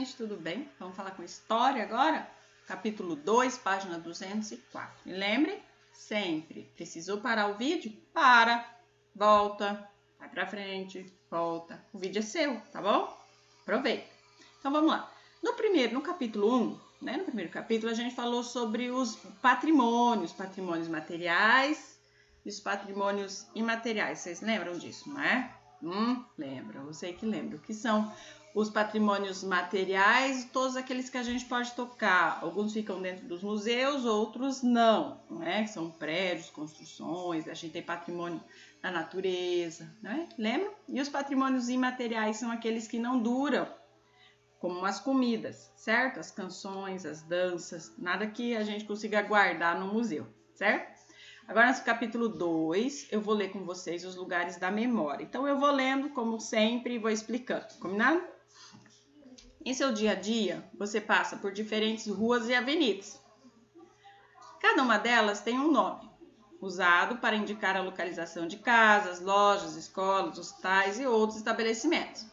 gente, tudo bem? Vamos falar com história agora? Capítulo 2, página 204. E lembre, sempre, precisou parar o vídeo? Para, volta, vai pra frente, volta. O vídeo é seu, tá bom? Aproveita. Então vamos lá. No capítulo 1, no primeiro capítulo, a gente falou sobre os patrimônios materiais e os patrimônios imateriais. Vocês lembram disso, não é? Lembram, eu sei que lembram. O que são os patrimônios materiais? Todos aqueles que a gente pode tocar. Alguns ficam dentro dos museus, outros não é? São prédios, construções, a gente tem patrimônio da natureza, né? Lembram? E os patrimônios imateriais são aqueles que não duram, como as comidas, certo? As canções, as danças, nada que a gente consiga guardar no museu, certo? Agora, no capítulo 2, eu vou ler com vocês os lugares da memória. Então, eu vou lendo, como sempre, e vou explicando, combinado? Em seu dia a dia, você passa por diferentes ruas e avenidas. Cada uma delas tem um nome, usado para indicar a localização de casas, lojas, escolas, hospitais e outros estabelecimentos.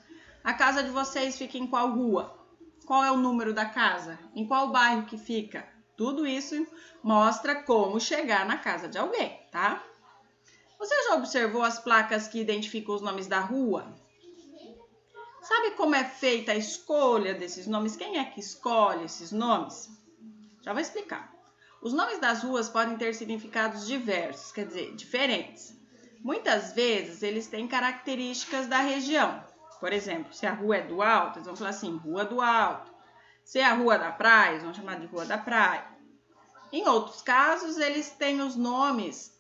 A casa de vocês fica em qual rua? Qual é o número da casa? Em qual bairro que fica? Tudo isso mostra como chegar na casa de alguém, tá? Você já observou as placas que identificam os nomes da rua? Sabe como é feita a escolha desses nomes? Quem é que escolhe esses nomes? Já vou explicar. Os nomes das ruas podem ter significados diversos, quer dizer, diferentes. Muitas vezes eles têm características da região. Por exemplo, se a rua é do Alto, eles vão falar assim, Rua do Alto. Se é a Rua da Praia, eles vão chamar de Rua da Praia. Em outros casos, eles têm os nomes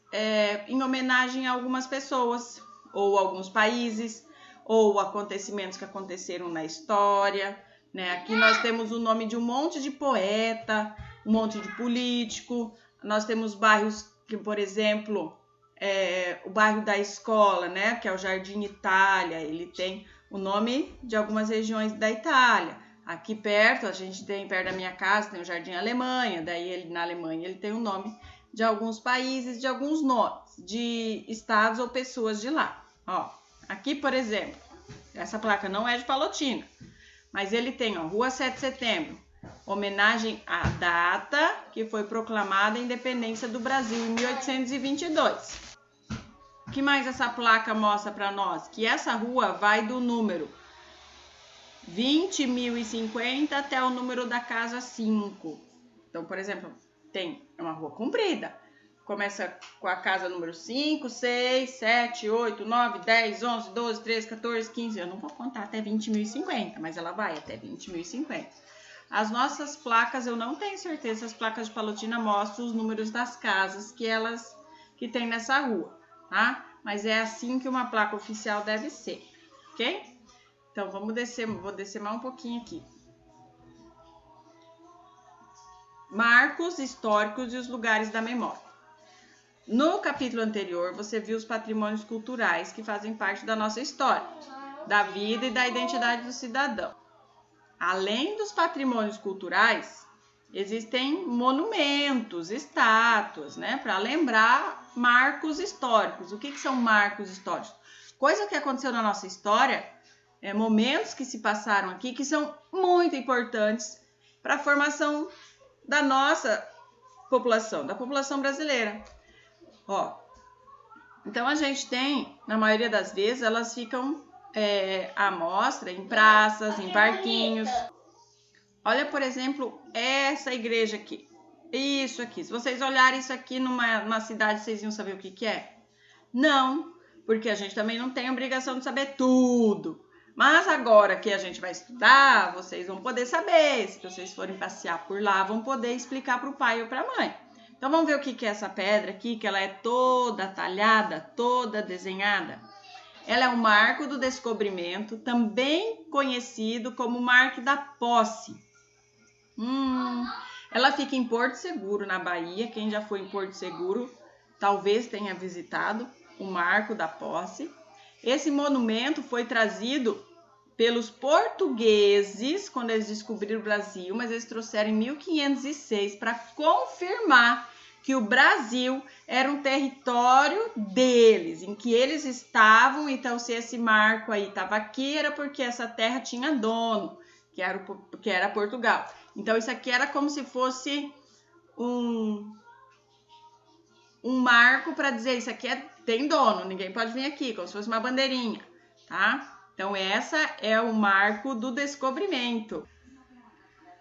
em homenagem a algumas pessoas, ou alguns países, ou acontecimentos que aconteceram na história, né? Aqui nós temos o nome de um monte de poeta, um monte de político. Nós temos bairros que, por exemplo, o bairro da escola, né? Que é o Jardim Itália, ele tem o nome de algumas regiões da Itália. Aqui perto, a gente tem, perto da minha casa, tem o Jardim Alemanha, daí na Alemanha ele tem o nome de alguns países, de alguns nomes, de estados ou pessoas de lá. Ó, aqui, por exemplo, essa placa não é de Palotina, mas ele tem, ó, Rua 7 de Setembro, homenagem à data que foi proclamada a independência do Brasil em 1822. O que mais essa placa mostra para nós? Que essa rua vai do número 20.050 até o número da casa 5. Então, por exemplo, tem uma rua comprida. Começa com a casa número 5, 6, 7, 8, 9, 10, 11, 12, 13, 14, 15. Eu não vou contar até 20.050, mas ela vai até 20.050. As nossas placas, eu não tenho certeza se as placas de Palotina mostram os números das casas que tem nessa rua, tá? Mas é assim que uma placa oficial deve ser, ok? Então, vou descer mais um pouquinho aqui. Marcos históricos e os lugares da memória. No capítulo anterior, você viu os patrimônios culturais que fazem parte da nossa história, da vida e da identidade do cidadão. Além dos patrimônios culturais, existem monumentos, estátuas, né, para lembrar marcos históricos. O que são marcos históricos? Coisa que aconteceu na nossa história, momentos que se passaram aqui que são muito importantes para a formação da nossa população, da população brasileira. Ó, então a gente tem, na maioria das vezes, elas ficam à mostra em praças, em parquinhos. Olha, por exemplo, essa igreja aqui. Isso aqui. Se vocês olharem isso aqui numa cidade, vocês iam saber o que é? Não, porque a gente também não tem obrigação de saber tudo. Mas agora que a gente vai estudar, vocês vão poder saber. Se vocês forem passear por lá, vão poder explicar para o pai ou para a mãe. Então, vamos ver o que é essa pedra aqui, que ela é toda talhada, toda desenhada. Ela é um marco do descobrimento, também conhecido como Marco da Posse. Ela fica em Porto Seguro, na Bahia. Quem já foi em Porto Seguro, talvez tenha visitado o Marco da Posse. Esse monumento foi trazido pelos portugueses quando eles descobriram o Brasil, mas eles trouxeram em 1506 para confirmar que o Brasil era um território deles, em que eles estavam. Então, se esse marco aí estava aqui, era porque essa terra tinha dono, que era Portugal. Então, isso aqui era como se fosse um marco para dizer, isso aqui tem dono, ninguém pode vir aqui, como se fosse uma bandeirinha, tá? Então, essa é o marco do descobrimento.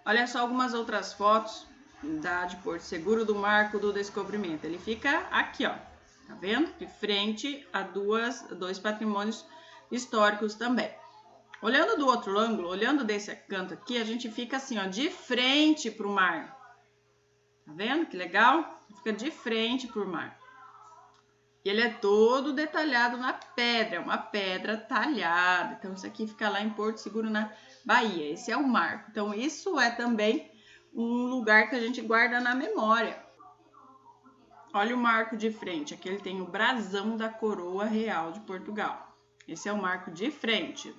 Olha só algumas outras fotos de Porto Seguro do marco do descobrimento. Ele fica aqui, ó, tá vendo? De frente a dois patrimônios históricos também. Olhando do outro ângulo, olhando desse canto aqui, a gente fica assim, ó, de frente para o mar. Tá vendo que legal? Fica de frente para o mar. E ele é todo detalhado na pedra, é uma pedra talhada. Então, isso aqui fica lá em Porto Seguro, na Bahia. Esse é o marco. Então, isso é também um lugar que a gente guarda na memória. Olha o marco de frente. Aqui ele tem o brasão da coroa real de Portugal. Esse é o marco de frente.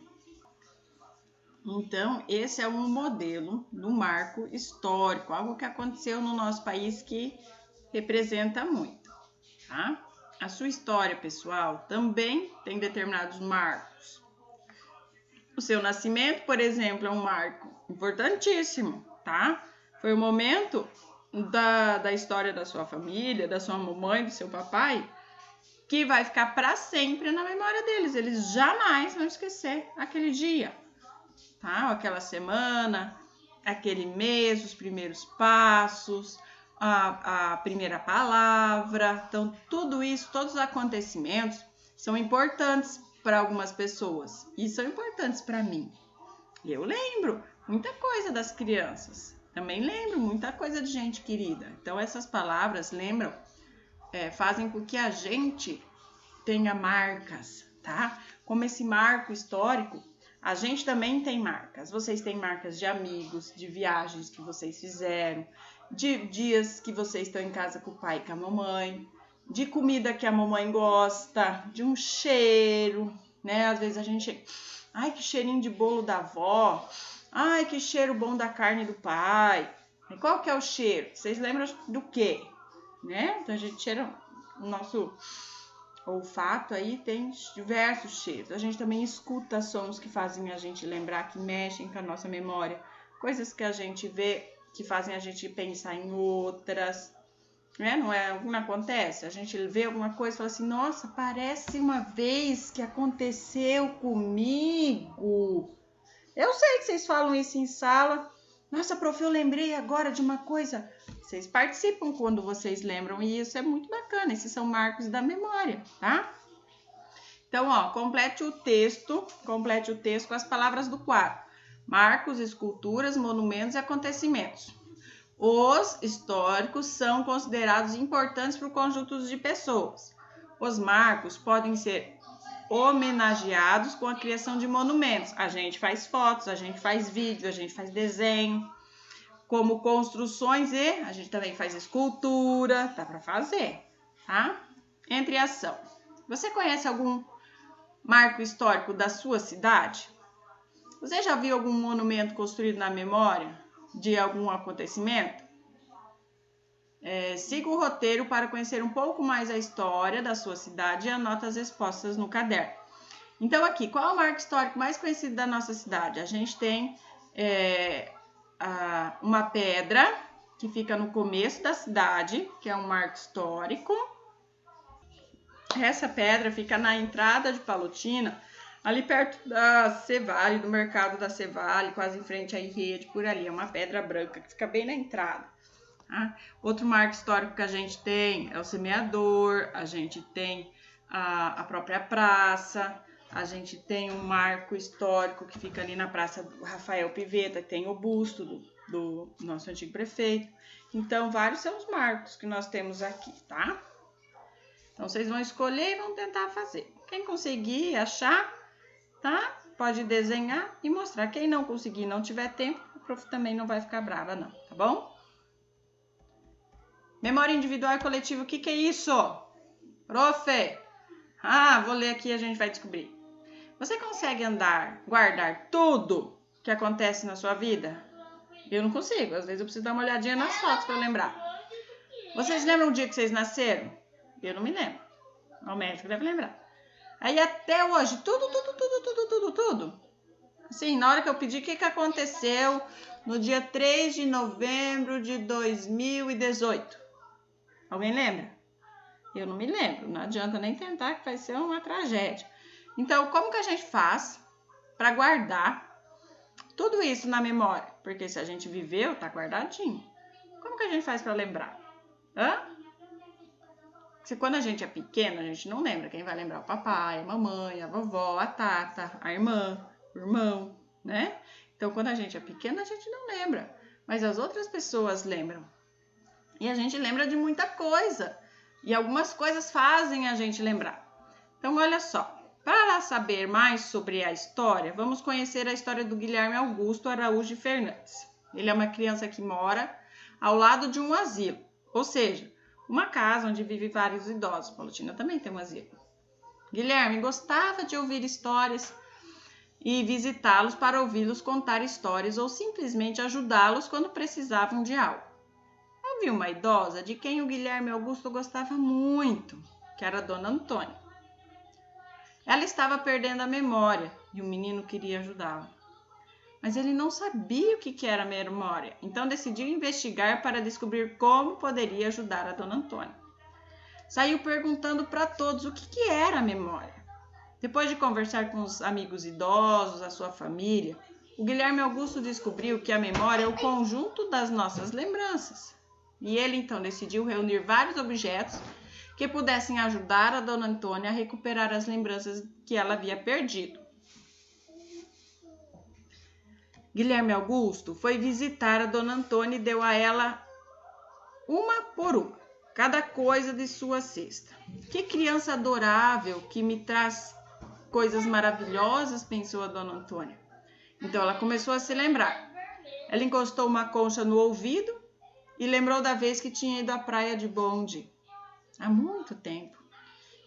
Então, esse é um modelo do marco histórico, algo que aconteceu no nosso país que representa muito, tá? A sua história pessoal também tem determinados marcos. O seu nascimento, por exemplo, é um marco importantíssimo, tá? Foi o momento da história da sua família, da sua mamãe, do seu papai, que vai ficar para sempre na memória deles. Eles jamais vão esquecer aquele dia, tá? Aquela semana, aquele mês, os primeiros passos, a primeira palavra. Então, tudo isso, todos os acontecimentos são importantes para algumas pessoas e são importantes para mim. Eu lembro muita coisa das crianças, também lembro muita coisa de gente querida. Então, essas palavras lembram, fazem com que a gente tenha marcas, tá? Como esse marco histórico, a gente também tem marcas. Vocês têm marcas de amigos, de viagens que vocês fizeram, de dias que vocês estão em casa com o pai e com a mamãe, de comida que a mamãe gosta, de um cheiro, né? Às vezes a gente... Ai, que cheirinho de bolo da avó. Ai, que cheiro bom da carne do pai. E qual que é o cheiro? Vocês lembram do quê? Né? Então a gente cheira... O nosso olfato aí tem diversos cheiros. A gente também escuta sons que fazem a gente lembrar, que mexem com a nossa memória. Coisas que a gente vê que fazem a gente pensar em outras, né? Não acontece? A gente vê alguma coisa e fala assim, nossa, parece uma vez que aconteceu comigo. Eu sei que vocês falam isso em sala. Nossa, prof, eu lembrei agora de uma coisa. Vocês participam quando vocês lembram e isso é muito bacana. Esses são marcos da memória, tá? Então, ó, complete o texto com as palavras do quadro. Marcos, esculturas, monumentos e acontecimentos. Os históricos são considerados importantes para o conjunto de pessoas. Os marcos podem ser homenageados com a criação de monumentos. A gente faz fotos, a gente faz vídeos, a gente faz desenho, como construções e a gente também faz escultura, dá para fazer, tá? Entre ação. Você conhece algum marco histórico da sua cidade? Você já viu algum monumento construído na memória de algum acontecimento? Siga o roteiro para conhecer um pouco mais a história da sua cidade e anota as respostas no caderno. Então aqui, qual é o marco histórico mais conhecido da nossa cidade? A gente tem uma pedra que fica no começo da cidade, que é um marco histórico. Essa pedra fica na entrada de Palotina, ali perto da Cevale, do mercado da Cevale, quase em frente à rede, por ali. É uma pedra branca que fica bem na entrada. Tá? Outro marco histórico que a gente tem é o semeador, a gente tem a própria praça, a gente tem um marco histórico que fica ali na Praça do Rafael Piveta, que tem o busto do nosso antigo prefeito. Então, vários são os marcos que nós temos aqui, tá? Então, vocês vão escolher e vão tentar fazer. Quem conseguir achar, tá? Pode desenhar e mostrar. Quem não conseguir, não tiver tempo, o prof também não vai ficar brava, não, tá bom? Memória individual e coletiva, o que é isso? Prof! Vou ler aqui e a gente vai descobrir. Você consegue guardar tudo que acontece na sua vida? Eu não consigo, às vezes eu preciso dar uma olhadinha nas fotos para lembrar. Vocês lembram o dia que vocês nasceram? Eu não me lembro. O médico deve lembrar. Aí até hoje, tudo. Assim, na hora que eu pedi, o que aconteceu no dia 3 de novembro de 2018? Alguém lembra? Eu não me lembro, não adianta nem tentar que vai ser uma tragédia. Então, como que a gente faz para guardar tudo isso na memória? Porque se a gente viveu, tá guardadinho. Como que a gente faz para lembrar? Se quando a gente é pequeno, a gente não lembra. Quem vai lembrar? O papai, a mamãe, a vovó, a tata, a irmã, o irmão, né? Então, quando a gente é pequeno, a gente não lembra. Mas as outras pessoas lembram. E a gente lembra de muita coisa. E algumas coisas fazem a gente lembrar. Então, olha só. Para saber mais sobre a história, vamos conhecer a história do Guilherme Augusto Araújo Fernandes. Ele é uma criança que mora ao lado de um asilo, ou seja, uma casa onde vivem vários idosos. Palotina também tem um asilo. Guilherme gostava de ouvir histórias e visitá-los para ouvi-los contar histórias ou simplesmente ajudá-los quando precisavam de algo. Havia uma idosa de quem o Guilherme Augusto gostava muito, que era a Dona Antônia. Ela estava perdendo a memória e o menino queria ajudá-la. Mas ele não sabia o que era memória, então decidiu investigar para descobrir como poderia ajudar a Dona Antônia. Saiu perguntando para todos o que era a memória. Depois de conversar com os amigos idosos, a sua família, o Guilherme Augusto descobriu que a memória é o conjunto das nossas lembranças. E ele então decidiu reunir vários objetos que pudessem ajudar a Dona Antônia a recuperar as lembranças que ela havia perdido. Guilherme Augusto foi visitar a Dona Antônia e deu a ela uma por uma, cada coisa de sua cesta. Que criança adorável que me traz coisas maravilhosas, pensou a Dona Antônia. Então ela começou a se lembrar. Ela encostou uma concha no ouvido e lembrou da vez que tinha ido à praia de bonde, há muito tempo,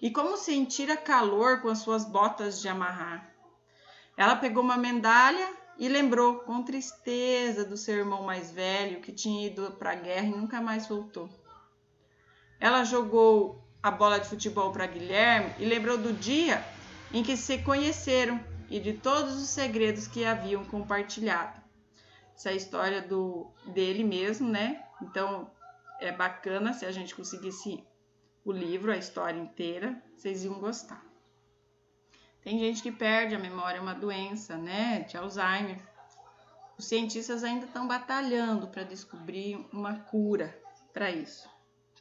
e como sentira calor com as suas botas de amarrar. Ela pegou uma medalha e lembrou com tristeza do seu irmão mais velho que tinha ido para a guerra e nunca mais voltou. Ela jogou a bola de futebol para Guilherme e lembrou do dia em que se conheceram e de todos os segredos que haviam compartilhado. Essa é a história dele mesmo, né? Então, é bacana se a gente conseguisse o livro, a história inteira, vocês iam gostar. Tem gente que perde a memória, é uma doença, né? De Alzheimer. Os cientistas ainda estão batalhando para descobrir uma cura para isso,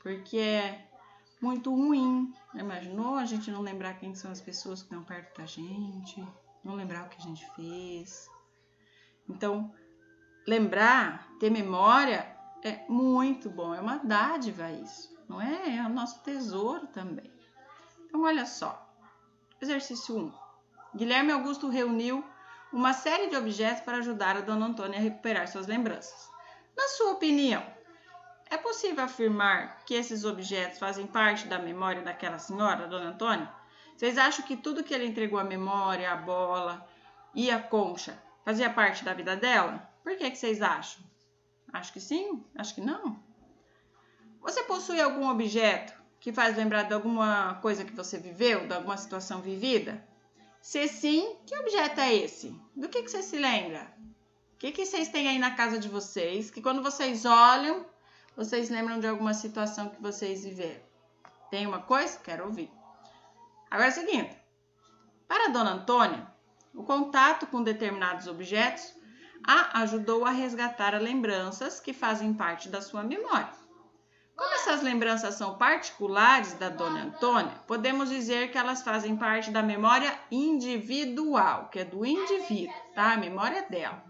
porque é muito ruim. Imaginou a gente não lembrar quem são as pessoas que estão perto da gente, não lembrar o que a gente fez. Então, lembrar, ter memória é muito bom, é uma dádiva isso, não é? É o nosso tesouro também. Então, olha só. Exercício 1. Guilherme Augusto reuniu uma série de objetos para ajudar a Dona Antônia a recuperar suas lembranças. Na sua opinião, é possível afirmar que esses objetos fazem parte da memória daquela senhora, Dona Antônia? Vocês acham que tudo que ele entregou, a memória, a bola e a concha, fazia parte da vida dela? Por que vocês acham? Acho que sim? Acho que não? Você possui algum objeto que faz lembrar de alguma coisa que você viveu, de alguma situação vivida? Se sim, que objeto é esse? Do que você se lembra? O que vocês têm aí na casa de vocês, que quando vocês olham, vocês lembram de alguma situação que vocês viveram? Tem uma coisa? Quero ouvir. Agora é o seguinte, para a Dona Antônia, o contato com determinados objetos a ajudou a resgatar lembranças que fazem parte da sua memória. Como essas lembranças são particulares da Dona Antônia, podemos dizer que elas fazem parte da memória individual, que é do indivíduo, tá? A memória dela.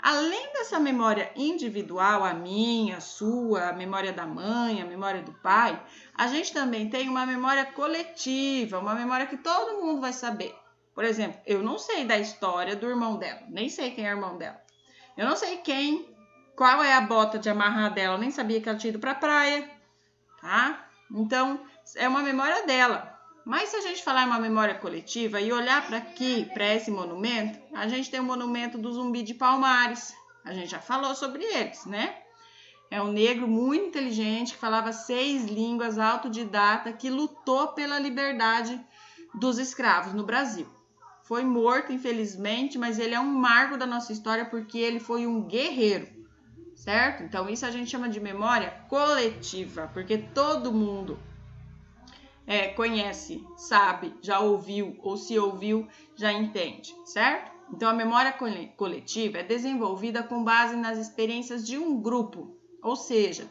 Além dessa memória individual, a minha, a sua, a memória da mãe, a memória do pai, a gente também tem uma memória coletiva, uma memória que todo mundo vai saber. Por exemplo, eu não sei da história do irmão dela, nem sei quem é o irmão dela. Eu não sei qual é a bota de amarrar dela, eu nem sabia que ela tinha ido para a praia, tá? Então, é uma memória dela. Mas se a gente falar em uma memória coletiva e olhar para aqui, para esse monumento, a gente tem o monumento do Zumbi de Palmares. A gente já falou sobre eles, né? É um negro muito inteligente que falava 6 línguas, autodidata, que lutou pela liberdade dos escravos no Brasil. foi morto, infelizmente, mas ele é um marco da nossa história porque ele foi um guerreiro, certo? Então, isso a gente chama de memória coletiva, porque todo mundo conhece, sabe, já ouviu, ou se ouviu, já entende, certo? Então, a memória coletiva é desenvolvida com base nas experiências de um grupo, ou seja,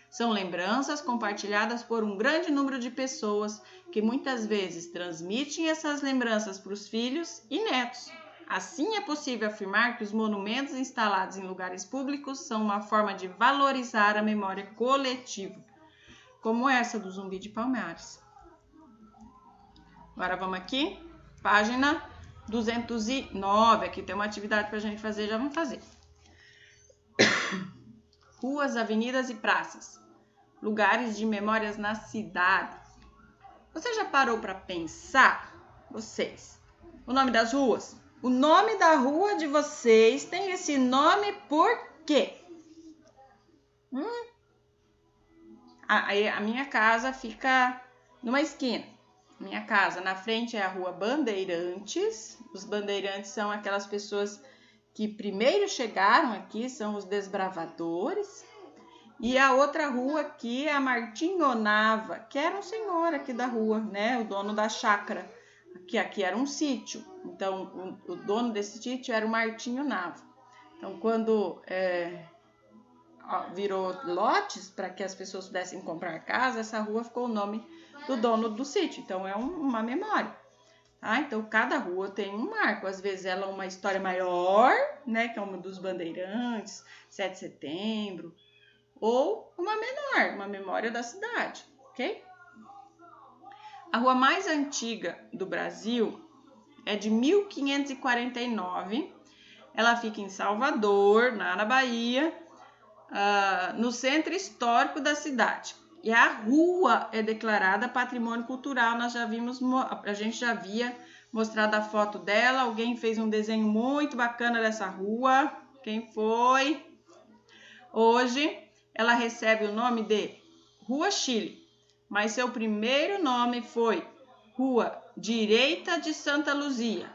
são lembranças compartilhadas por um grande número de pessoas que muitas vezes transmitem essas lembranças para os filhos e netos. Assim, é possível afirmar que os monumentos instalados em lugares públicos são uma forma de valorizar a memória coletiva, como essa do Zumbi de Palmares. Agora vamos aqui, página 209. Aqui tem uma atividade para a gente fazer, já vamos fazer. Ruas, avenidas e praças. Lugares de memórias na cidade. Você já parou para pensar, vocês, o nome das ruas? O nome da rua de vocês tem esse nome por quê? A minha casa fica numa esquina. Minha casa, na frente é a rua Bandeirantes. Os bandeirantes são aquelas pessoas que primeiro chegaram aqui, são os desbravadores. E a outra rua aqui é a Martinho Nava, que era um senhor aqui da rua, né? O dono da chácara, que aqui era um sítio. Então, o dono desse sítio era o Martinho Nava. Então, quando virou lotes para que as pessoas pudessem comprar casa, essa rua ficou o nome do dono do sítio. Então, é uma memória. Tá? Então, cada rua tem um marco. Às vezes, ela é uma história maior, né? Que é uma dos bandeirantes, 7 de setembro. Ou uma menor, uma memória da cidade, ok? A rua mais antiga do Brasil é de 1549. Ela fica em Salvador, na Bahia, no centro histórico da cidade. E a rua é declarada patrimônio cultural. Nós já vimos, a gente já havia mostrado a foto dela. Alguém fez um desenho muito bacana dessa rua. Quem foi? Hoje ela recebe o nome de Rua Chile, mas seu primeiro nome foi Rua Direita de Santa Luzia.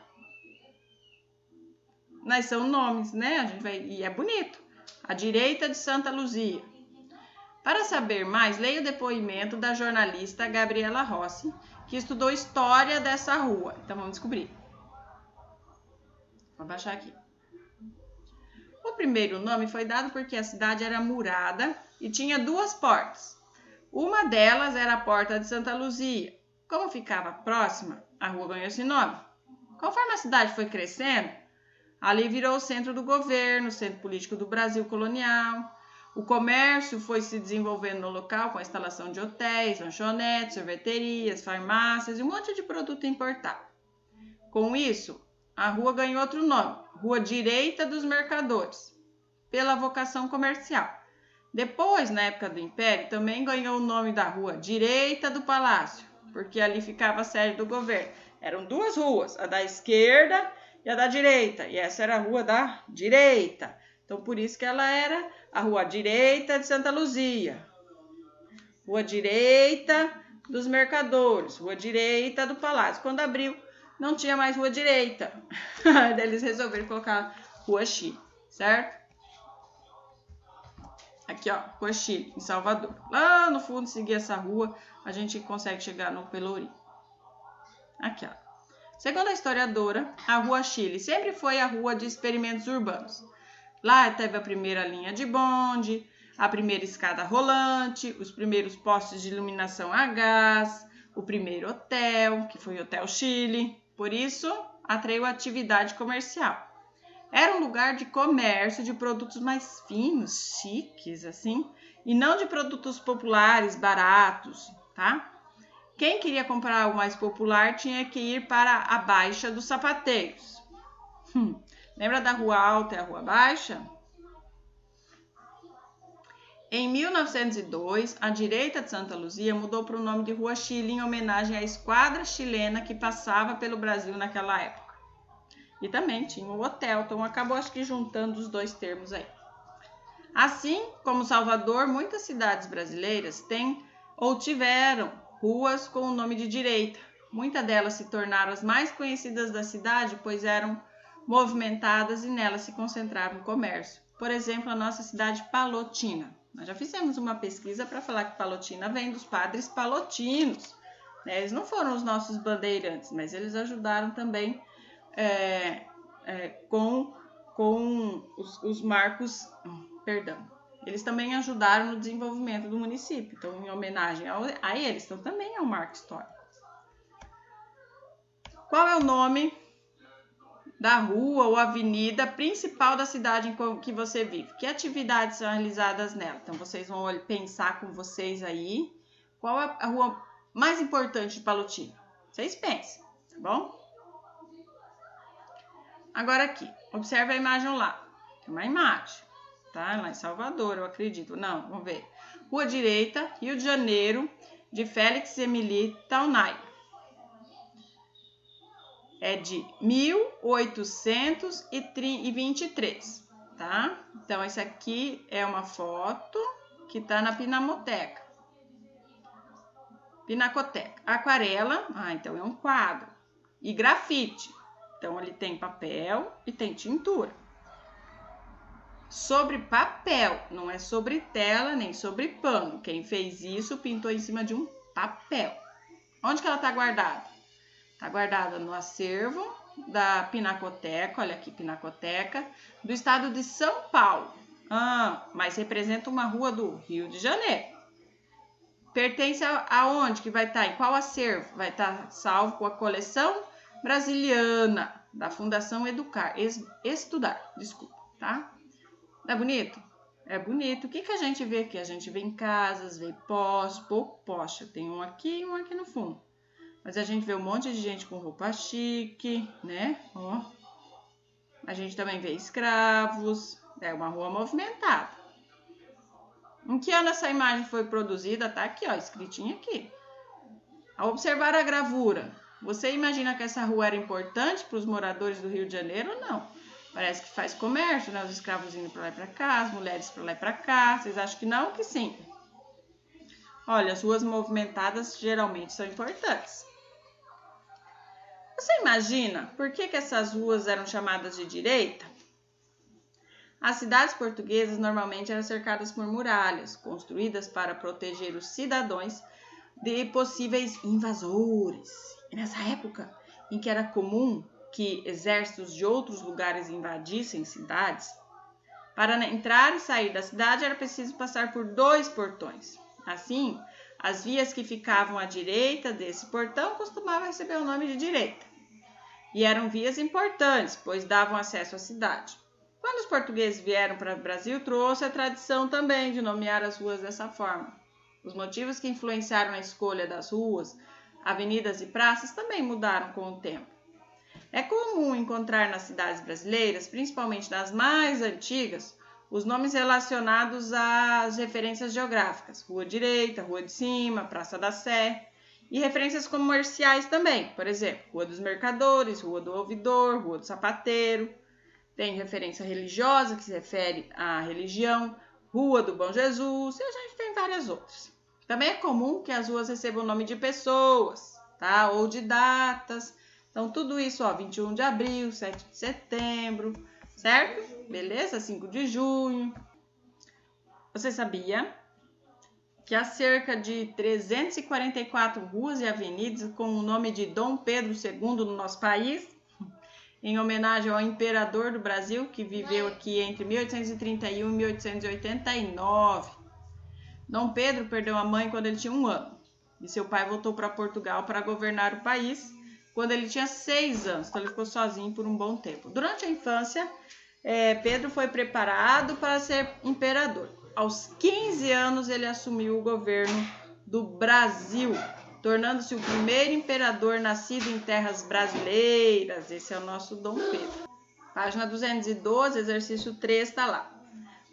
Mas são nomes, né? E é bonito. A Direita de Santa Luzia. Para saber mais, leia o depoimento da jornalista Gabriela Rossi, que estudou história dessa rua. Então vamos descobrir. Vou baixar aqui. O primeiro nome foi dado porque a cidade era murada e tinha 2 portas. Uma delas era a Porta de Santa Luzia. Como ficava próxima, a rua ganhou esse nome. Conforme a cidade foi crescendo, ali virou o centro do governo, o centro político do Brasil colonial. O comércio foi se desenvolvendo no local com a instalação de hotéis, lanchonetes, sorveterias, farmácias e um monte de produto importado. Com isso, a rua ganhou outro nome, Rua Direita dos Mercadores, pela vocação comercial. Depois, na época do Império, também ganhou o nome da Rua Direita do Palácio, porque ali ficava a sede do governo. Eram 2 ruas, a da esquerda e a da direita, e essa era a Rua da Direita. Então, por isso que ela era a Rua Direita de Santa Luzia, Rua Direita dos Mercadores, Rua Direita do Palácio. Quando abriu, não tinha mais Rua Direita. Daí eles resolveram colocar Rua Chile, certo? Aqui, ó, Rua Chile, em Salvador. Lá no fundo, seguir essa rua, a gente consegue chegar no Pelourinho. Aqui, ó. Segundo a historiadora, a Rua Chile sempre foi a rua de experimentos urbanos. Lá teve a primeira linha de bonde, a primeira escada rolante, os primeiros postes de iluminação a gás, o primeiro hotel, que foi o Hotel Chile. Por isso, atraiu atividade comercial. Era um lugar de comércio de produtos mais finos, chiques, assim, e não de produtos populares, baratos, tá? Quem queria comprar o mais popular tinha que ir para a Baixa dos Sapateiros. Lembra da Rua Alta e a Rua Baixa? Em 1902, a Direita de Santa Luzia mudou para o nome de Rua Chile em homenagem à esquadra chilena que passava pelo Brasil naquela época. E também tinha o hotel, então acabou acho que juntando os 2 termos aí. Assim como Salvador, muitas cidades brasileiras têm ou tiveram ruas com o nome de direita, Muitas delas se tornaram as mais conhecidas da cidade, pois eram movimentadas e nelas se concentrava o comércio. Por exemplo, a nossa cidade Palotina. Nós já fizemos uma pesquisa para falar que Palotina vem dos padres palotinos. Eles não foram os nossos bandeirantes, mas eles ajudaram também com os marcos, eles também ajudaram no desenvolvimento do município, então em homenagem a eles, então também é um marco histórico. Qual é o nome da rua ou avenida principal da cidade em que você vive? Que atividades são realizadas nela? Então vocês vão pensar com vocês aí, qual é a rua mais importante de Palotina? Vocês pensem, tá bom? Agora aqui, observe a imagem lá. Tem uma imagem, tá? Lá em Salvador, eu acredito. Não, vamos ver. Rua Direita, Rio de Janeiro, de Félix Emily Taunay. É de 1823, tá? Então, esse aqui é uma foto que tá na Pinacoteca. Aquarela, então é um quadro. E grafite. Então, ele tem papel e tem tintura. Sobre papel, não é sobre tela nem sobre pano. Quem fez isso pintou em cima de um papel. Onde que ela está guardada? Está guardada no acervo da Pinacoteca, olha aqui, Pinacoteca, do estado de São Paulo. Mas representa uma rua do Rio de Janeiro. Pertence aonde que vai estar? Em qual acervo? Vai estar salvo com a coleção brasiliana da Fundação Estudar, tá? É bonito? É bonito. O que a gente vê aqui? A gente vê em casas, vê postes, pouco poste. Tem um aqui e um aqui no fundo. Mas a gente vê um monte de gente com roupa chique, né? Ó. A gente também vê escravos. É uma rua movimentada. Em que ano essa imagem foi produzida? Tá aqui, ó, escritinho aqui. Ao observar a gravura, você imagina que essa rua era importante para os moradores do Rio de Janeiro ou não? Parece que faz comércio, né? Os escravos indo para lá e para cá, as mulheres para lá e para cá. Vocês acham que não? Que sim. Olha, as ruas movimentadas geralmente são importantes. Você imagina por que essas ruas eram chamadas de direita? As cidades portuguesas normalmente eram cercadas por muralhas, construídas para proteger os cidadãos de possíveis invasores. E nessa época em que era comum que exércitos de outros lugares invadissem cidades, para entrar e sair da cidade era preciso passar por 2 portões. Assim, as vias que ficavam à direita desse portão costumavam receber o nome de direita. E eram vias importantes, pois davam acesso à cidade. Quando os portugueses vieram para o Brasil, trouxe a tradição também de nomear as ruas dessa forma. Os motivos que influenciaram a escolha das ruas, avenidas e praças também mudaram com o tempo. É comum encontrar nas cidades brasileiras, principalmente nas mais antigas, os nomes relacionados às referências geográficas, Rua Direita, Rua de Cima, Praça da Sé, e referências comerciais também, por exemplo, Rua dos Mercadores, Rua do Ouvidor, Rua do Sapateiro. Tem referência religiosa, que se refere à religião, Rua do Bom Jesus, e a gente tem várias outras. Também é comum que as ruas recebam o nome de pessoas, tá? Ou de datas. Então, tudo isso, ó, 21 de abril, 7 de setembro, certo? Beleza? 5 de junho. Você sabia que há cerca de 344 ruas e avenidas com o nome de Dom Pedro II no nosso país, em homenagem ao imperador do Brasil, que viveu aqui entre 1831 e 1889. Dom Pedro perdeu a mãe quando ele tinha 1 ano, e seu pai voltou para Portugal para governar o país quando ele tinha 6 anos, então ele ficou sozinho por um bom tempo. Durante a infância, Pedro foi preparado para ser imperador. Aos 15 anos, ele assumiu o governo do Brasil, tornando-se o primeiro imperador nascido em terras brasileiras. Esse é o nosso Dom Pedro. Página 212, exercício 3, está lá.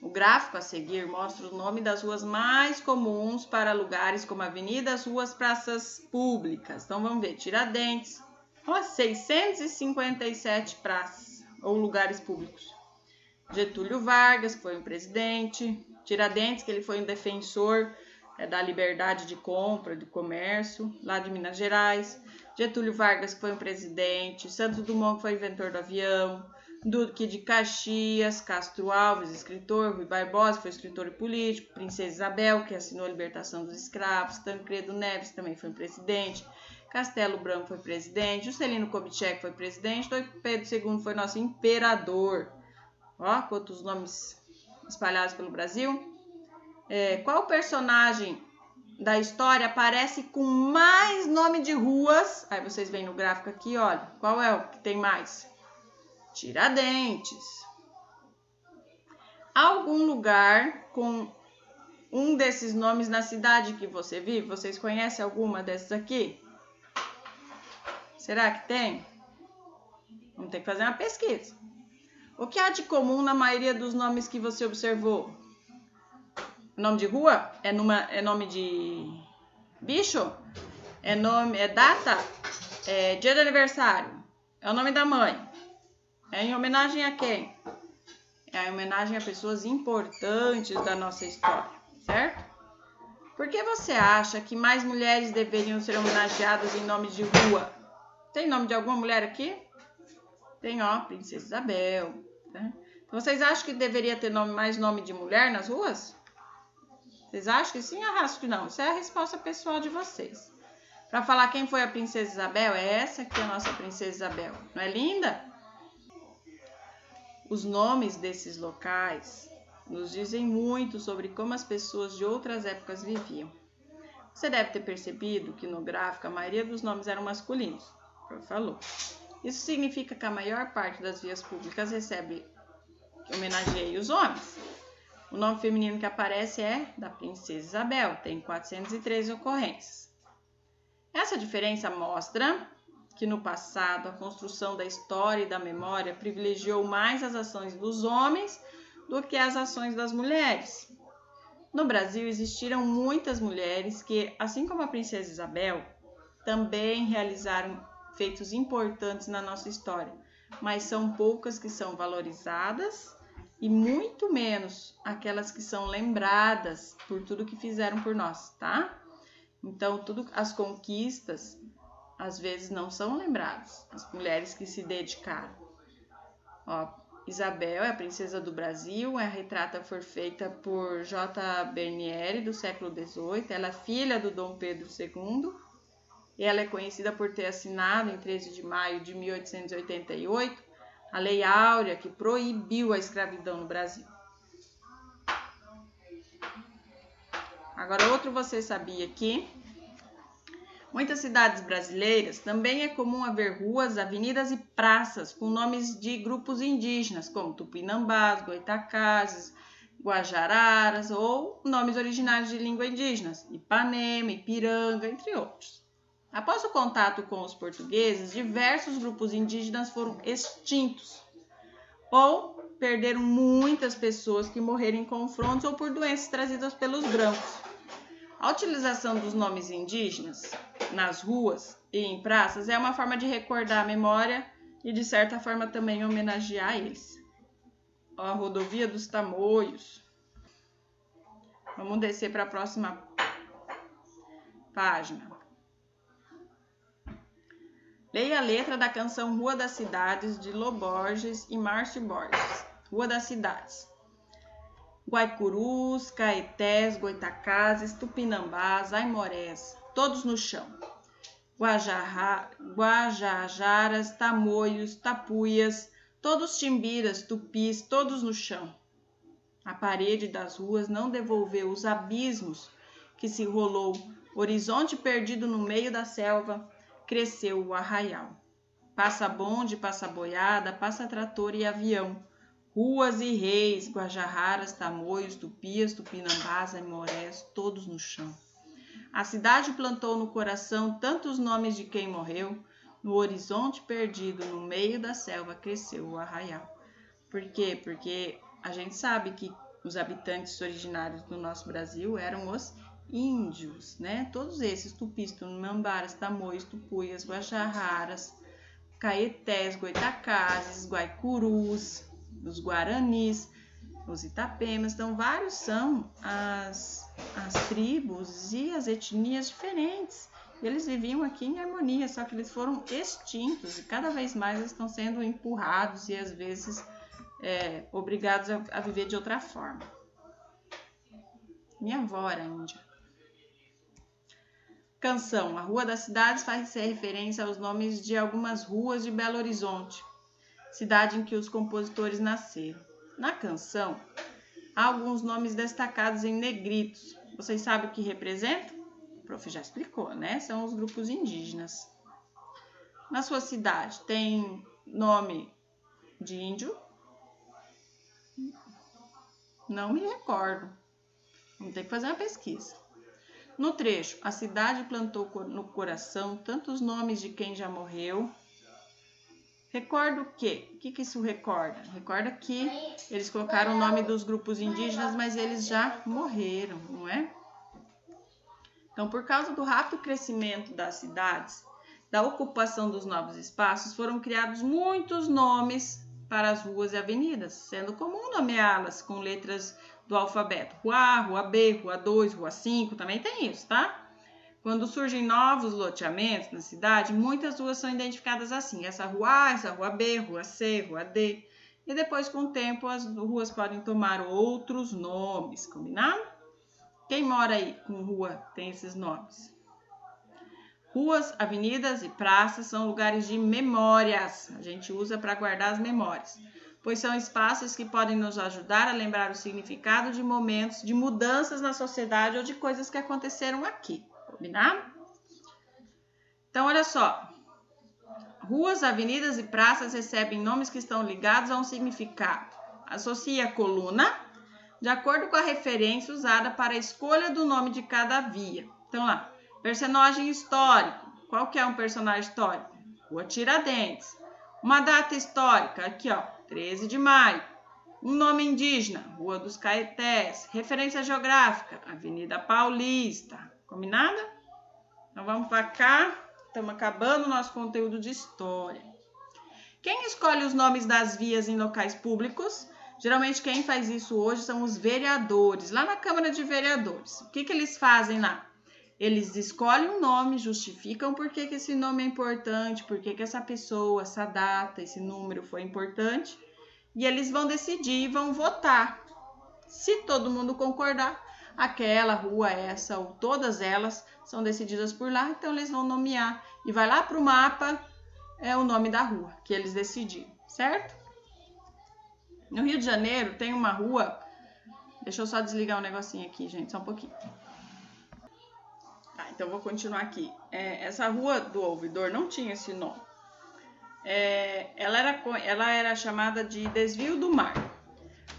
O gráfico a seguir mostra o nome das ruas mais comuns para lugares como avenidas, ruas, praças públicas. Então, vamos ver. Tiradentes, 657 praças ou lugares públicos. Getúlio Vargas, que foi um presidente. Tiradentes, que ele foi um defensor é da liberdade de compra, de comércio, lá de Minas Gerais. Getúlio Vargas, que foi um presidente. Santos Dumont, que foi inventor do avião. Duque de Caxias, Castro Alves, escritor. Rui Barbosa, que foi escritor e político. Princesa Isabel, que assinou a libertação dos escravos. Tancredo Neves, também foi um presidente. Castelo Branco foi presidente. Juscelino Kubitschek foi presidente. Dom Pedro II foi nosso imperador. Ó, quantos nomes espalhados pelo Brasil. Qual personagem da história aparece com mais nome de ruas? Aí vocês veem no gráfico aqui, olha. Qual é o que tem mais? Tiradentes. Algum lugar com um desses nomes na cidade que você vive? Vocês conhecem alguma dessas aqui? Será que tem? Vamos ter que fazer uma pesquisa. O que há de comum na maioria dos nomes que você observou? Nome de rua? É nome de bicho? É data? É dia de aniversário? É o nome da mãe? É em homenagem a quem? É em homenagem a pessoas importantes da nossa história, certo? Por que você acha que mais mulheres deveriam ser homenageadas em nome de rua? Tem nome de alguma mulher aqui? Tem, ó, Princesa Isabel. Né? Vocês acham que deveria ter mais nome de mulher nas ruas? Vocês acham que sim ou acham que não? Isso é a resposta pessoal de vocês. Para falar quem foi a Princesa Isabel, é essa aqui a nossa Princesa Isabel. Não é linda? Os nomes desses locais nos dizem muito sobre como as pessoas de outras épocas viviam. Você deve ter percebido que no gráfico a maioria dos nomes eram masculinos. Falou. Isso significa que a maior parte das vias públicas homenageia os homens. O nome feminino que aparece é da Princesa Isabel, tem 413 ocorrências. Essa diferença mostra que no passado a construção da história e da memória privilegiou mais as ações dos homens do que as ações das mulheres. No Brasil existiram muitas mulheres que, assim como a Princesa Isabel, também realizaram feitos importantes na nossa história, mas são poucas que são valorizadas e muito menos aquelas que são lembradas por tudo que fizeram por nós, tá? Então, as conquistas, às vezes, não são lembradas. As mulheres que se dedicaram. Ó, Isabel é a princesa do Brasil, a retrata foi feita por J. Bernieri, do século XVIII. Ela é filha do Dom Pedro II. E ela é conhecida por ter assinado, em 13 de maio de 1888, a Lei Áurea, que proibiu a escravidão no Brasil. Agora, outro você sabia que muitas cidades brasileiras também é comum haver ruas, avenidas e praças com nomes de grupos indígenas, como Tupinambás, Goitacazes, Guajararas, ou nomes originários de língua indígenas, Ipanema, Ipiranga, entre outros. Após o contato com os portugueses, diversos grupos indígenas foram extintos ou perderam muitas pessoas que morreram em confrontos ou por doenças trazidas pelos brancos. A utilização dos nomes indígenas nas ruas e em praças é uma forma de recordar a memória e, de certa forma, também homenagear eles. A rodovia dos Tamoios. Vamos descer para a próxima página. Leia a letra da canção Rua das Cidades, de Lô Borges e Márcio Borges. Rua das Cidades. Guaicurus, Caetés, Goitacazes, Tupinambás, Aimorés, todos no chão. Guajajaras, Tamoios, Tapuias, todos timbiras, tupis, todos no chão. A parede das ruas não devolveu os abismos que se rolou, horizonte perdido no meio da selva, cresceu o arraial. Passa bonde, passa boiada, passa trator e avião. Ruas e reis, Guajarraras, Tamoios, Tupias, Tupinambás, Aimorés, todos no chão. A cidade plantou no coração tantos nomes de quem morreu, no horizonte perdido, no meio da selva, cresceu o arraial. Por quê? Porque a gente sabe que os habitantes originários do nosso Brasil eram os índios, né? Todos esses, Tupis, Tupinambás, Tamoios, Tupuias, Guajarraras, Caetés, Goitacazes, Guaicurus, os Guaranis, os Itapemas. Então, vários são as tribos e as etnias diferentes. E eles viviam aqui em harmonia, só que eles foram extintos e cada vez mais eles estão sendo empurrados e às vezes obrigados a viver de outra forma. Minha avó era índia. Canção. A Rua das Cidades faz referência aos nomes de algumas ruas de Belo Horizonte, cidade em que os compositores nasceram. Na canção, há alguns nomes destacados em negritos. Vocês sabem o que representa? O prof já explicou, né? São os grupos indígenas. Na sua cidade, tem nome de índio? Não me recordo. Vamos ter que fazer uma pesquisa. No trecho, a cidade plantou no coração tantos nomes de quem já morreu. Recorda o quê? O que isso recorda? Recorda que eles colocaram o nome dos grupos indígenas, mas eles já morreram, não é? Então, por causa do rápido crescimento das cidades, da ocupação dos novos espaços, foram criados muitos nomes para as ruas e avenidas, sendo comum nomeá-las com letras do alfabeto. Rua A, Rua B, Rua 2, Rua 5, também tem isso, tá? Quando surgem novos loteamentos na cidade, muitas ruas são identificadas assim. Essa Rua A, essa Rua B, Rua C, Rua D. E depois, com o tempo, as ruas podem tomar outros nomes, combinado? Quem mora aí com rua tem esses nomes? Ruas, avenidas e praças são lugares de memórias. A gente usa para guardar as memórias, pois são espaços que podem nos ajudar a lembrar o significado de momentos, de mudanças na sociedade ou de coisas que aconteceram aqui. Combinado? Então, olha só. Ruas, avenidas e praças recebem nomes que estão ligados a um significado. Associe a coluna de acordo com a referência usada para a escolha do nome de cada via. Então, lá. Personagem histórico. Qual que é um personagem histórico? Rua Tiradentes. Uma data histórica. Aqui, ó. 13 de maio. Um nome indígena. Rua dos Caetés. Referência geográfica. Avenida Paulista. Combinado? Então vamos para cá. Estamos acabando o nosso conteúdo de história. Quem escolhe os nomes das vias em locais públicos? Geralmente quem faz isso hoje são os vereadores, lá na Câmara de Vereadores. O que eles fazem lá? Eles escolhem um nome, justificam por que esse nome é importante, por que essa pessoa, essa data, esse número foi importante. E eles vão decidir e vão votar. Se todo mundo concordar, aquela rua, essa ou todas elas são decididas por lá, então eles vão nomear e vai lá para o mapa o nome da rua que eles decidiram, certo? No Rio de Janeiro tem uma rua, deixa eu só desligar um negocinho aqui, gente, só um pouquinho. Tá, então vou continuar aqui. Essa rua do Ouvidor não tinha esse nome. Ela era chamada de Desvio do Mar,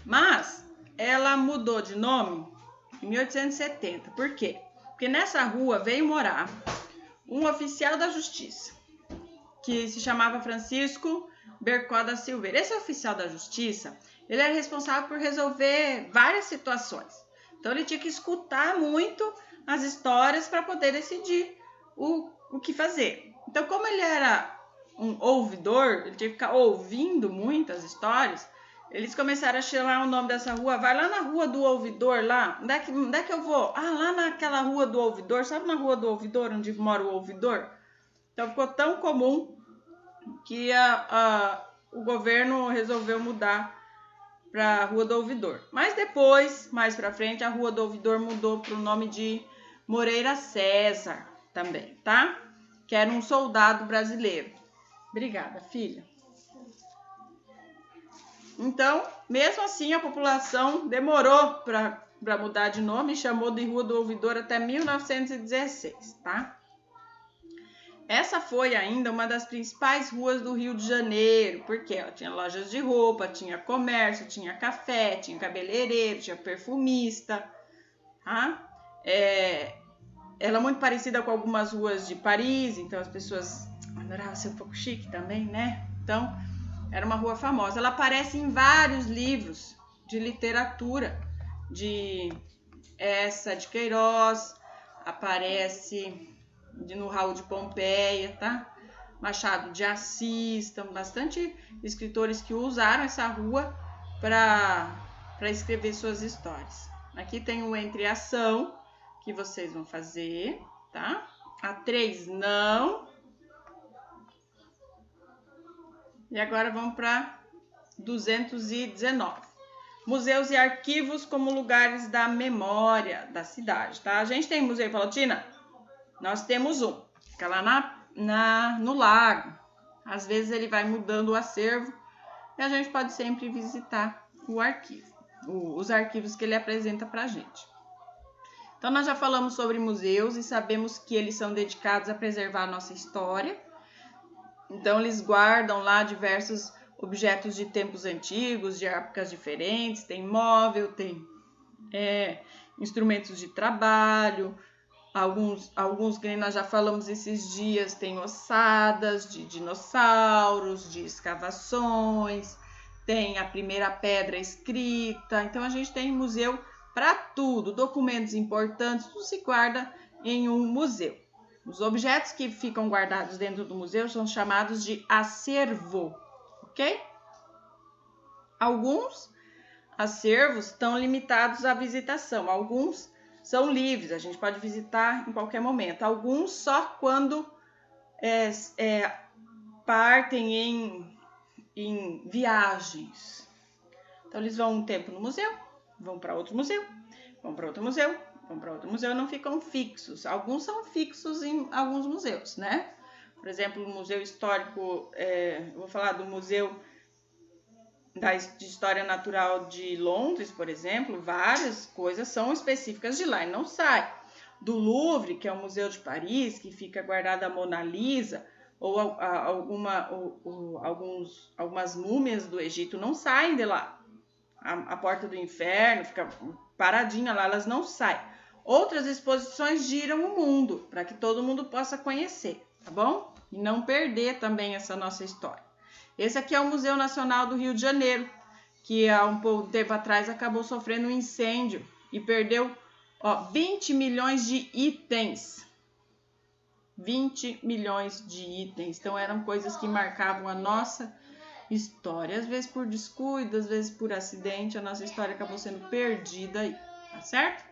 mas ela mudou de nome em 1870. Por quê? Porque nessa rua veio morar um oficial da justiça, que se chamava Francisco Bercó da Silveira. Esse oficial da justiça, ele era responsável por resolver várias situações. Então, ele tinha que escutar muito as histórias para poder decidir o que fazer. Então, como ele era um ouvidor, ele tinha que ficar ouvindo muitas histórias, eles começaram a chamar o nome dessa rua. Vai lá na Rua do Ouvidor, lá. Onde é que eu vou? Ah, lá naquela Rua do Ouvidor. Sabe na Rua do Ouvidor, onde mora o ouvidor? Então, ficou tão comum que o governo resolveu mudar para a Rua do Ouvidor. Mas depois, mais para frente, a Rua do Ouvidor mudou para o nome de Moreira César também, tá? Que era um soldado brasileiro. Obrigada, filha. Então, mesmo assim, a população demorou para mudar de nome e chamou de Rua do Ouvidor até 1916, tá? Essa foi ainda uma das principais ruas do Rio de Janeiro, porque ela tinha lojas de roupa, tinha comércio, tinha café, tinha cabeleireiro, tinha perfumista, tá? Ela é muito parecida com algumas ruas de Paris, então as pessoas adoravam ser um pouco chique também, né? Então, era uma rua famosa. Ela aparece em vários livros de literatura, de Queiroz, aparece no Raul de Pompeia, tá? Machado de Assis, então bastante escritores que usaram essa rua para para escrever suas histórias. Aqui tem o entre ação que vocês vão fazer, tá? A 3 não. E agora vamos para 219. Museus e arquivos como lugares da memória da cidade, tá? A gente tem Museu Palotina? Nós temos um. Fica lá no lago. Às vezes ele vai mudando o acervo e a gente pode sempre visitar o arquivo, os arquivos que ele apresenta pra gente. Então, nós já falamos sobre museus e sabemos que eles são dedicados a preservar a nossa história. Então, eles guardam lá diversos objetos de tempos antigos, de épocas diferentes. Tem móvel, tem instrumentos de trabalho, alguns que nós já falamos esses dias, tem ossadas de dinossauros, de escavações, tem a primeira pedra escrita. Então, a gente tem museu para tudo, documentos importantes, tudo se guarda em um museu. Os objetos que ficam guardados dentro do museu são chamados de acervo, ok? Alguns acervos estão limitados à visitação, alguns são livres, a gente pode visitar em qualquer momento. Alguns só quando partem em viagens. Então, eles vão um tempo no museu, vão para outro museu, vão para outro museu, vão para outro museu, não ficam fixos. Alguns são fixos em alguns museus, né? Por exemplo, o Museu Histórico, eu vou falar do Museu de História Natural de Londres, por exemplo, várias coisas são específicas de lá e não sai. Do Louvre, que é o Museu de Paris, que fica guardada a Mona Lisa, ou algumas múmias do Egito não saem de lá. A Porta do Inferno fica paradinha lá, elas não saem. Outras exposições giram o mundo, para que todo mundo possa conhecer, tá bom? E não perder também essa nossa história. Esse aqui é o Museu Nacional do Rio de Janeiro, que há um pouco tempo atrás acabou sofrendo um incêndio e perdeu 20 milhões de itens. 20 milhões de itens. Então, eram coisas que marcavam a nossa história. Às vezes por descuido, às vezes por acidente, a nossa história acabou sendo perdida aí, tá certo?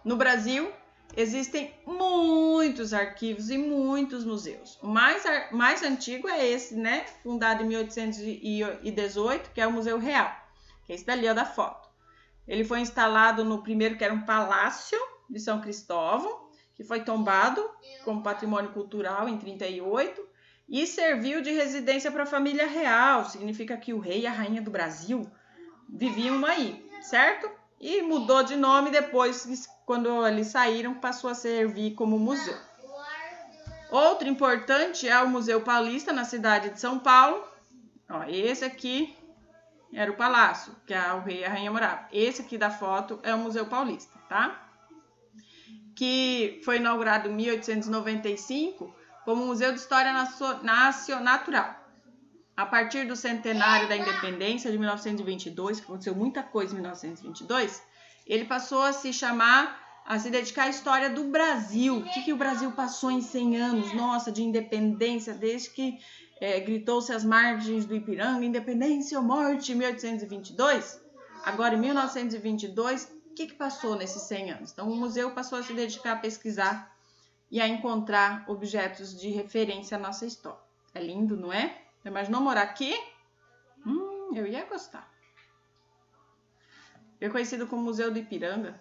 No Brasil, existem muitos arquivos e muitos museus. O mais antigo é esse, né? Fundado em 1818, que é o Museu Real, que é esse dali, ó, da foto. Ele foi instalado no primeiro, que era um palácio de São Cristóvão, que foi tombado como patrimônio cultural em 38 e serviu de residência para a família real. Significa que o rei e a rainha do Brasil viviam aí, certo? E mudou de nome depois, quando eles saíram, passou a servir como museu. Outro importante é o Museu Paulista, na cidade de São Paulo. Ó, esse aqui era o palácio, que o rei e a rainha moravam. Esse aqui da foto é o Museu Paulista, tá? Que foi inaugurado em 1895 como Museu de História Natural. A partir do centenário da independência de 1922, que aconteceu muita coisa em 1922, ele passou a se dedicar à história do Brasil. O que o Brasil passou em 100 anos, nossa, de independência, desde que gritou-se às margens do Ipiranga, independência ou morte, em 1822. Agora, em 1922, o que passou nesses 100 anos? Então, o museu passou a se dedicar a pesquisar e a encontrar objetos de referência à nossa história. É lindo, não é? Você imaginou morar aqui? Eu ia gostar. É conhecido como Museu do Ipiranga.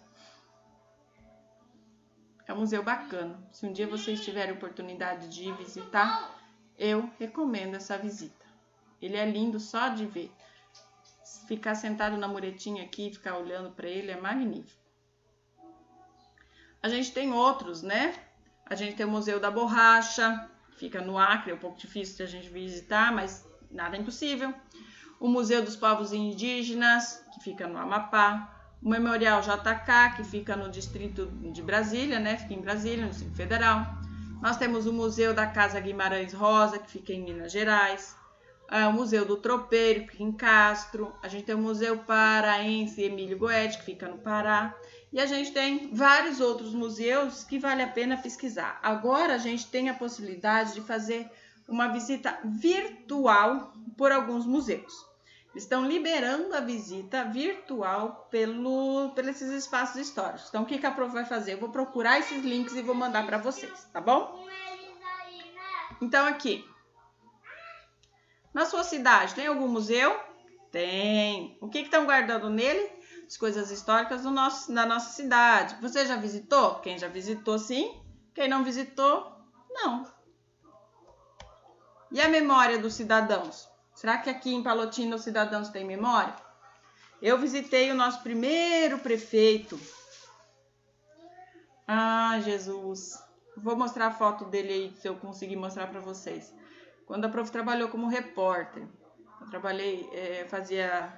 É um museu bacana. Se um dia vocês tiverem oportunidade de ir visitar, eu recomendo essa visita. Ele é lindo só de ver. Ficar sentado na muretinha aqui e ficar olhando para ele é magnífico. A gente tem outros, né? A gente tem o Museu da Borracha, fica no Acre, é um pouco difícil de a gente visitar, mas nada é impossível. O Museu dos Povos Indígenas, que fica no Amapá. O Memorial JK, que fica no distrito de Brasília, né? Fica em Brasília, no Distrito Federal. Nós temos o Museu da Casa Guimarães Rosa, que fica em Minas Gerais. O Museu do Tropeiro, que fica em Castro. A gente tem o Museu Paraense Emílio Goetti, que fica no Pará. E a gente tem vários outros museus que vale a pena pesquisar. Agora a gente tem a possibilidade de fazer uma visita virtual por alguns museus. estão liberando a visita virtual pelos esses espaços históricos. Então, o que a prof vai fazer? Eu vou procurar esses links e vou mandar para vocês, tá bom? Então, aqui. Na sua cidade, tem algum museu? Tem. O que estão guardando nele? As coisas históricas da nossa cidade. Você já visitou? Quem já visitou, sim. Quem não visitou, não. E a memória dos cidadãos? Será que aqui em Palotina os cidadãos têm memória? Eu visitei o nosso primeiro prefeito. Ah, Jesus. Vou mostrar a foto dele aí, se eu conseguir mostrar para vocês. Quando a prof trabalhou como repórter, eu trabalhei, fazia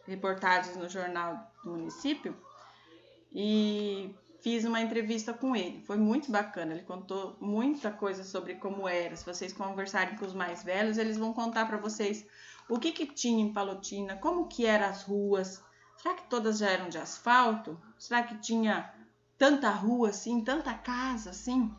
reportagens no jornal do município e fiz uma entrevista com ele. Foi muito bacana, ele contou muita coisa sobre como era. Se vocês conversarem com os mais velhos, eles vão contar para vocês o que tinha em Palotina, como que eram as ruas. Será que todas já eram de asfalto? Será que tinha tanta rua assim, tanta casa assim?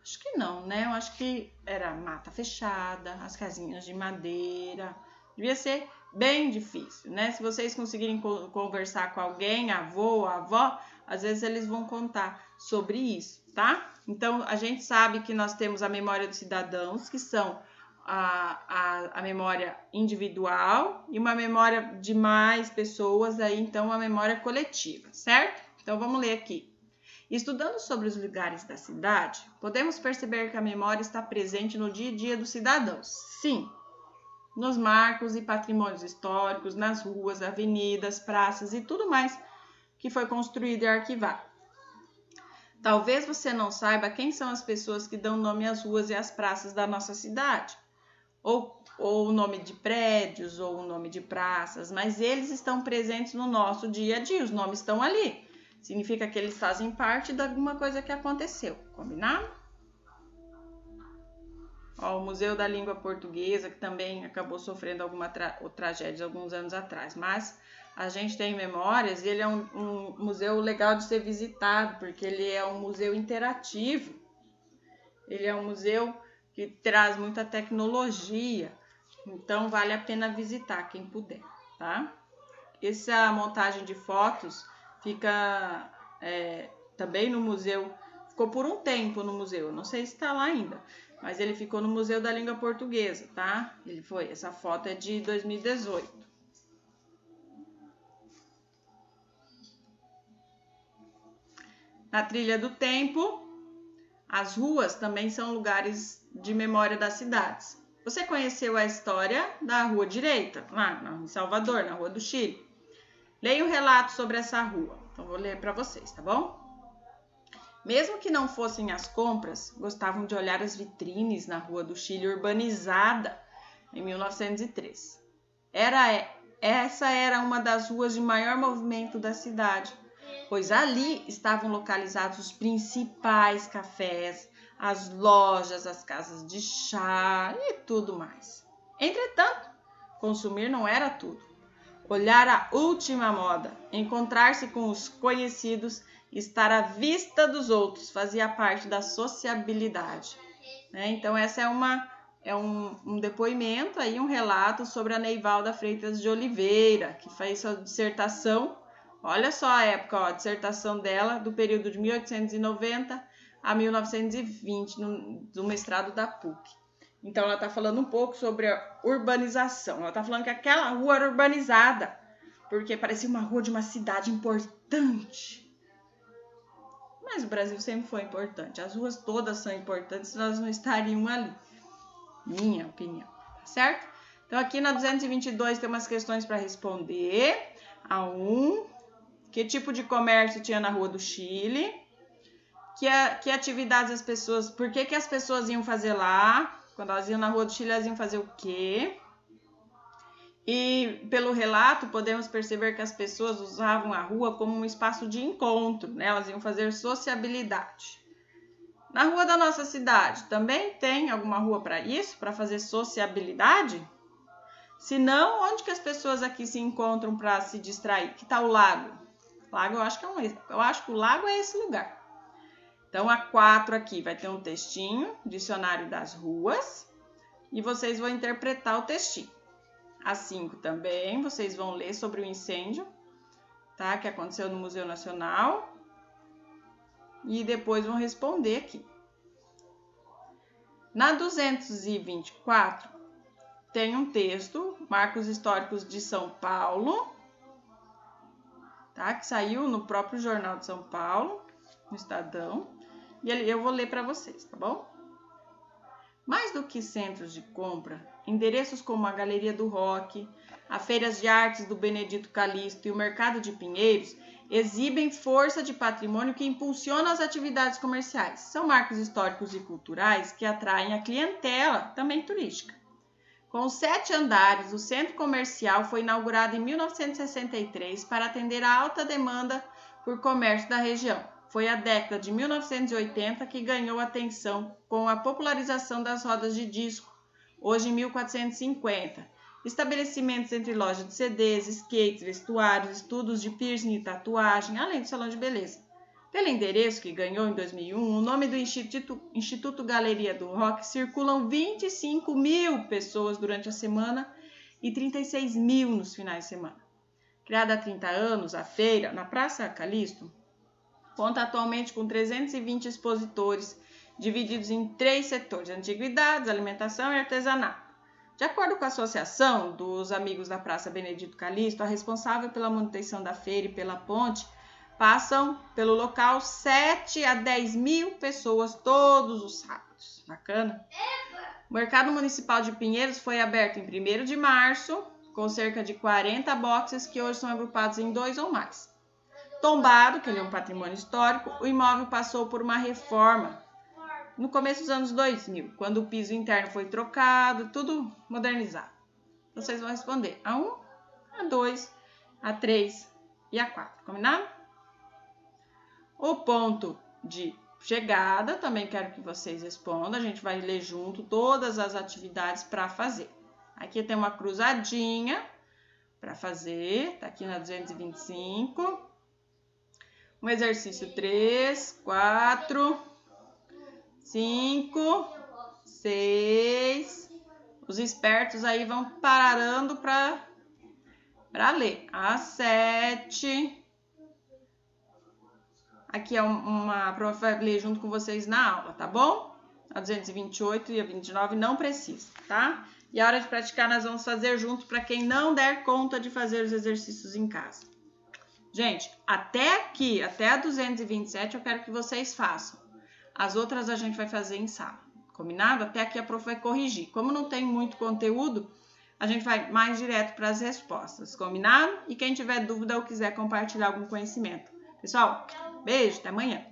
Acho que não, né? Eu acho que era mata fechada, as casinhas de madeira. Devia ser bem difícil, né? Se vocês conseguirem conversar com alguém, avô, avó, às vezes eles vão contar sobre isso, tá? Então, a gente sabe que nós temos a memória dos cidadãos, que são a memória individual e uma memória de mais pessoas, aí então a memória coletiva, certo? Então, vamos ler aqui. Estudando sobre os lugares da cidade, podemos perceber que a memória está presente no dia a dia dos cidadãos. Sim, nos marcos e patrimônios históricos, nas ruas, avenidas, praças e tudo mais que foi construído e arquivado. Talvez você não saiba quem são as pessoas que dão nome às ruas e às praças da nossa cidade, ou o nome de prédios, ou o nome de praças, mas eles estão presentes no nosso dia a dia, os nomes estão ali. Significa que eles fazem parte de alguma coisa que aconteceu, combinado? Ó, o Museu da Língua Portuguesa, que também acabou sofrendo alguma tragédia alguns anos atrás, mas a gente tem memórias e ele é um museu legal de ser visitado, porque ele é um museu interativo, ele é um museu que traz muita tecnologia, então vale a pena visitar quem puder, tá? Essa montagem de fotos fica também no museu, ficou por um tempo no museu, não sei se está lá ainda, mas ele ficou no Museu da Língua Portuguesa, tá? Essa foto é de 2018. Na trilha do tempo, as ruas também são lugares de memória das cidades. Você conheceu a história da Rua Direita, lá em Salvador, na Rua do Chile? Leia um relato sobre essa rua. Então, vou ler para vocês, tá bom? Mesmo que não fossem as compras, gostavam de olhar as vitrines na Rua do Chile urbanizada em 1903. Essa era uma das ruas de maior movimento da cidade, pois ali estavam localizados os principais cafés, as lojas, as casas de chá e tudo mais. Entretanto, consumir não era tudo. Olhar a última moda, encontrar-se com os conhecidos, estar à vista dos outros, fazia parte da sociabilidade. Então, essa é um depoimento, aí, um relato sobre a Neivalda Freitas de Oliveira, que fez sua dissertação, olha só a época, a dissertação dela, do período de 1890 a 1920, do mestrado da PUC. Então, ela está falando um pouco sobre a urbanização. Ela está falando que aquela rua era urbanizada, porque parecia uma rua de uma cidade importante. Mas o Brasil sempre foi importante. As ruas todas são importantes, elas não estariam ali. Minha opinião, tá certo? Então, aqui na 222 tem umas questões para responder. Que tipo de comércio tinha na Rua do Chile? Que atividades as pessoas... Por que as pessoas iam fazer lá? Quando elas iam na Rua do Chile, elas iam fazer o quê? E pelo relato, podemos perceber que as pessoas usavam a rua como um espaço de encontro, né? Elas iam fazer sociabilidade. Na rua da nossa cidade, também tem alguma rua para isso? Para fazer sociabilidade? Se não, onde que as pessoas aqui se encontram para se distrair? Que tal o lago? Lago, eu acho que o lago é esse lugar. Então, a 4 aqui vai ter um textinho, dicionário das ruas, e vocês vão interpretar o textinho. Às 5 também, vocês vão ler sobre o incêndio, tá? Que aconteceu no Museu Nacional. E depois vão responder aqui. Na 224, tem um texto, Marcos Históricos de São Paulo, tá? Que saiu no próprio Jornal de São Paulo, no Estadão. E eu vou ler para vocês, tá bom? Mais do que centros de compra, endereços como a Galeria do Rock, a Feiras de Artes do Benedito Calixto e o Mercado de Pinheiros exibem força de patrimônio que impulsiona as atividades comerciais. São marcos históricos e culturais que atraem a clientela, também turística. Com 7 andares, o centro comercial foi inaugurado em 1963 para atender a alta demanda por comércio da região. Foi a década de 1980 que ganhou atenção com a popularização das rodas de disco, hoje em 1450. Estabelecimentos entre lojas de CDs, skates, vestuários, estudos de piercing e tatuagem, além do salão de beleza. Pelo endereço que ganhou em 2001, o nome do Instituto Galeria do Rock, circulam 25 mil pessoas durante a semana e 36 mil nos finais de semana. Criada há 30 anos, a feira, na Praça Calixto, conta atualmente com 320 expositores, divididos em 3 setores: antiguidades, alimentação e artesanato. De acordo com a Associação dos Amigos da Praça Benedito Calixto, a responsável pela manutenção da feira e pela ponte, passam pelo local 7 a 10 mil pessoas todos os sábados. Bacana? O Mercado Municipal de Pinheiros foi aberto em 1º de março, com cerca de 40 boxes que hoje são agrupados em 2 ou mais. Tombado, que ele é um patrimônio histórico, o imóvel passou por uma reforma no começo dos anos 2000, quando o piso interno foi trocado, tudo modernizado. Vocês vão responder a 1, a 2, a 3 e a 4, combinado? O ponto de chegada, também quero que vocês respondam, a gente vai ler junto todas as atividades para fazer. Aqui tem uma cruzadinha para fazer, tá aqui na 225. Um exercício 3, 4, 5, 6. Os espertos aí vão parando para ler. A 7. Aqui é a prof vai ler junto com vocês na aula, tá bom? A 228 e a 29 não precisa, tá? E a hora de praticar nós vamos fazer junto para quem não der conta de fazer os exercícios em casa. Gente, até aqui, até a 227, eu quero que vocês façam. As outras a gente vai fazer em sala, combinado? Até aqui a prof vai corrigir. Como não tem muito conteúdo, a gente vai mais direto para as respostas, combinado? E quem tiver dúvida ou quiser compartilhar algum conhecimento. Pessoal, beijo, até amanhã!